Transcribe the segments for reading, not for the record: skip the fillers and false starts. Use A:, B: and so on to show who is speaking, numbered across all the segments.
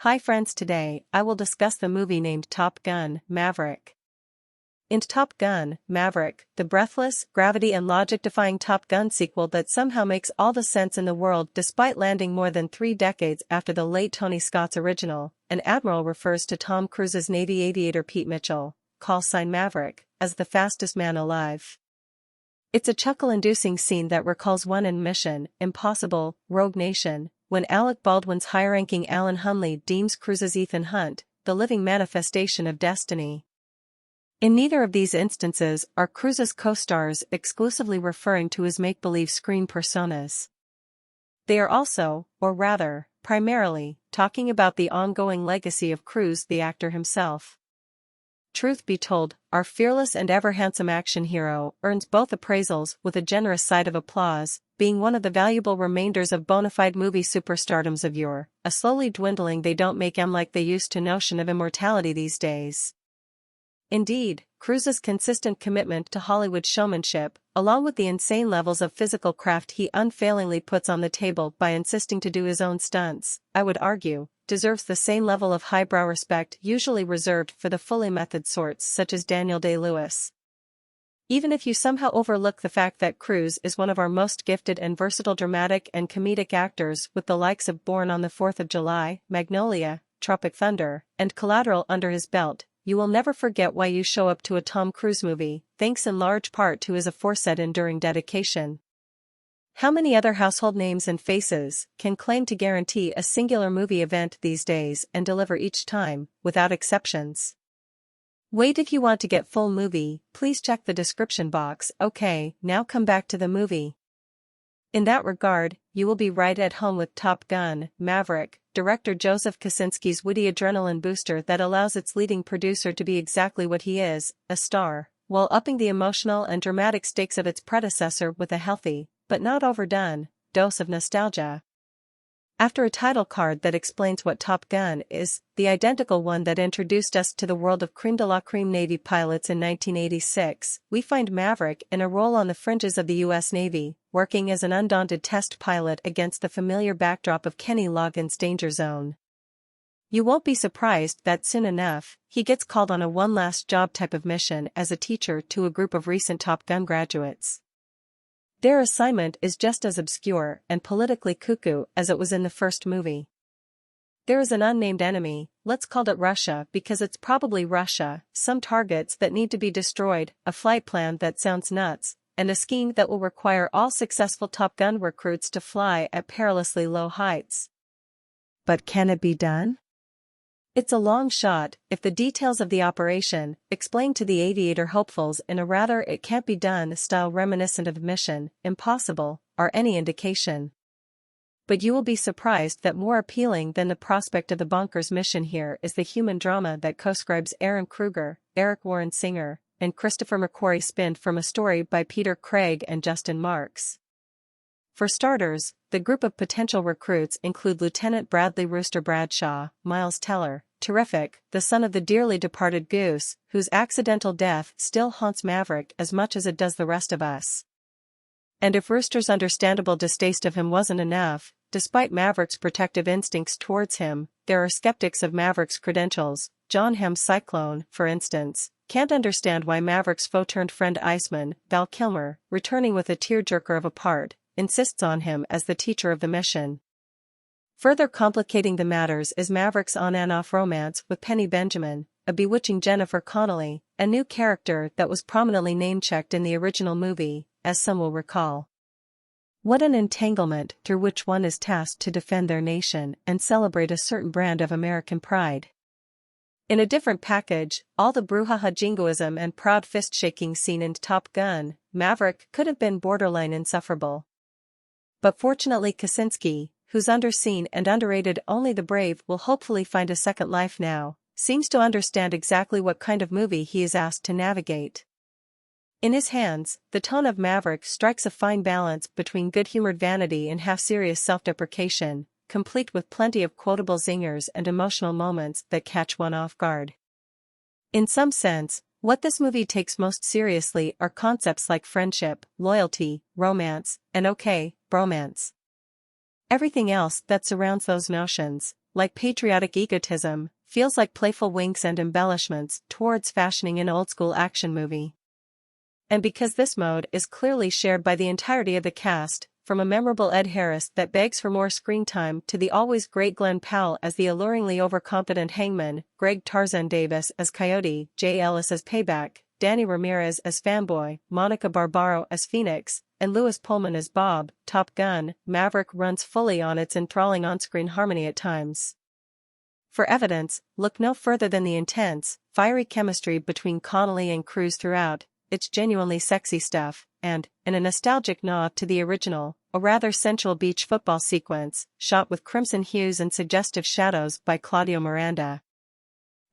A: Hi friends, today I will discuss the movie named Top Gun Maverick. In Top Gun Maverick, the breathless, gravity and logic-defying Top Gun sequel that somehow makes all the sense in the world despite landing more than 3 decades after the late Tony Scott's original, an admiral refers to Tom Cruise's Navy aviator Pete Mitchell, call sign Maverick, as the fastest man alive. It's a chuckle-inducing scene that recalls one in Mission Impossible, Rogue Nation, when Alec Baldwin's high-ranking Alan Hunley deems Cruise's Ethan Hunt the living manifestation of destiny. In neither of these instances are Cruise's co-stars exclusively referring to his make-believe screen personas. They are also, or rather, primarily, talking about the ongoing legacy of Cruise the actor himself. Truth be told, our fearless and ever-handsome action hero earns both appraisals with a generous side of applause, being one of the valuable remainders of bona fide movie superstardoms of yore, a slowly dwindling they don't make 'em like they used to notion of immortality these days. Indeed, Cruise's consistent commitment to Hollywood showmanship, along with the insane levels of physical craft he unfailingly puts on the table by insisting to do his own stunts, I would argue, deserves the same level of highbrow respect usually reserved for the fully method sorts such as Daniel Day-Lewis. Even if you somehow overlook the fact that Cruise is one of our most gifted and versatile dramatic and comedic actors with the likes of Born on the 4th of July, Magnolia, Tropic Thunder, and Collateral under his belt, you will never forget why you show up to a Tom Cruise movie, thanks in large part to his aforesaid enduring dedication. How many other household names and faces can claim to guarantee a singular movie event these days and deliver each time, without exceptions? Wait, if you want to get full movie, please check the description box. Okay, now come back to the movie. In that regard, you will be right at home with Top Gun Maverick, director Joseph Kosinski's witty adrenaline booster that allows its leading producer to be exactly what he is, a star, while upping the emotional and dramatic stakes of its predecessor with a healthy, but not overdone, dose of nostalgia. After a title card that explains what Top Gun is, the identical one that introduced us to the world of creme de la creme Navy pilots in 1986, we find Maverick in a role on the fringes of the U.S. Navy, working as an undaunted test pilot against the familiar backdrop of Kenny Loggins' Danger Zone. You won't be surprised that soon enough, he gets called on a one-last-job type of mission as a teacher to a group of recent Top Gun graduates. Their assignment is just as obscure and politically cuckoo as it was in the first movie. There is an unnamed enemy, let's call it Russia because it's probably Russia, some targets that need to be destroyed, a flight plan that sounds nuts, and a scheme that will require all successful Top Gun recruits to fly at perilously low heights. But can it be done? It's a long shot, if the details of the operation, explained to the aviator hopefuls in a rather it-can't-be-done style reminiscent of Mission Impossible, are any indication. But you will be surprised that more appealing than the prospect of the bonkers mission here is the human drama that co-scribes Aaron Kruger, Eric Warren Singer, and Christopher McQuarrie spinned from a story by Peter Craig and Justin Marks. For starters, the group of potential recruits include Lieutenant Bradley Rooster Bradshaw, Miles Teller, terrific, the son of the dearly departed Goose, whose accidental death still haunts Maverick as much as it does the rest of us. And if Rooster's understandable distaste of him wasn't enough, despite Maverick's protective instincts towards him, there are skeptics of Maverick's credentials. John Hamm's Cyclone, for instance, can't understand why Maverick's foe-turned-friend Iceman, Val Kilmer, returning with a tearjerker of a part, insists on him as the teacher of the mission. Further complicating the matters is Maverick's on-and-off romance with Penny Benjamin, a bewitching Jennifer Connelly, a new character that was prominently name-checked in the original movie, as some will recall. What an entanglement through which one is tasked to defend their nation and celebrate a certain brand of American pride. In a different package, all the brouhaha jingoism and proud fist-shaking seen in Top Gun Maverick could have been borderline insufferable. But fortunately Kosinski, who's underseen and underrated only the brave will hopefully find a second life now, seems to understand exactly what kind of movie he is asked to navigate. In his hands, the tone of Maverick strikes a fine balance between good-humored vanity and half-serious self-deprecation, complete with plenty of quotable zingers and emotional moments that catch one off guard. In some sense, what this movie takes most seriously are concepts like friendship, loyalty, romance, and bromance. Everything else that surrounds those notions, like patriotic egotism, feels like playful winks and embellishments towards fashioning an old-school action movie. And because this mode is clearly shared by the entirety of the cast, from a memorable Ed Harris that begs for more screen time to the always great Glenn Powell as the alluringly overconfident hangman, Greg Tarzan Davis as Coyote, Jay Ellis as Payback, Danny Ramirez as Fanboy, Monica Barbaro as Phoenix, and Louis Pullman as Bob, Top Gun, Maverick runs fully on its enthralling on-screen harmony at times. For evidence, look no further than the intense, fiery chemistry between Connolly and Cruise throughout. It's genuinely sexy stuff, and, in a nostalgic nod to the original, a rather sensual beach football sequence, shot with crimson hues and suggestive shadows by Claudio Miranda.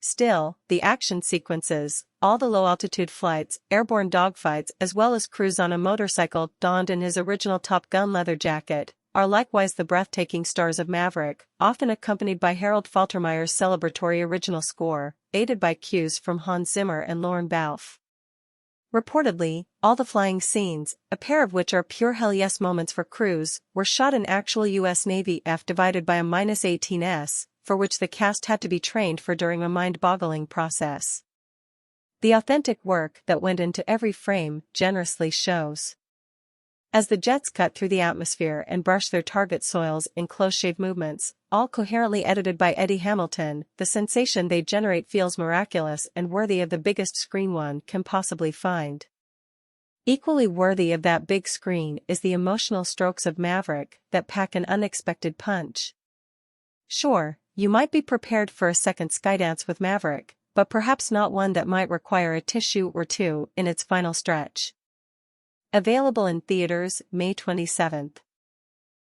A: Still, the action sequences, all the low-altitude flights, airborne dogfights as well as Cruise on a motorcycle donned in his original Top Gun leather jacket, are likewise the breathtaking stars of Maverick, often accompanied by Harold Faltermeyer's celebratory original score, aided by cues from Hans Zimmer and Lorne Balfe. Reportedly, all the flying scenes, a pair of which are pure hell yes moments for Cruise, were shot in actual US Navy F divided by a -18s, for which the cast had to be trained for during a mind-boggling process. The authentic work that went into every frame generously shows. As the jets cut through the atmosphere and brush their target soils in close-shave movements, all coherently edited by Eddie Hamilton, the sensation they generate feels miraculous and worthy of the biggest screen one can possibly find. Equally worthy of that big screen is the emotional strokes of Maverick that pack an unexpected punch. Sure, you might be prepared for a second skydance with Maverick, but perhaps not one that might require a tissue or two in its final stretch. Available in theaters May 27th.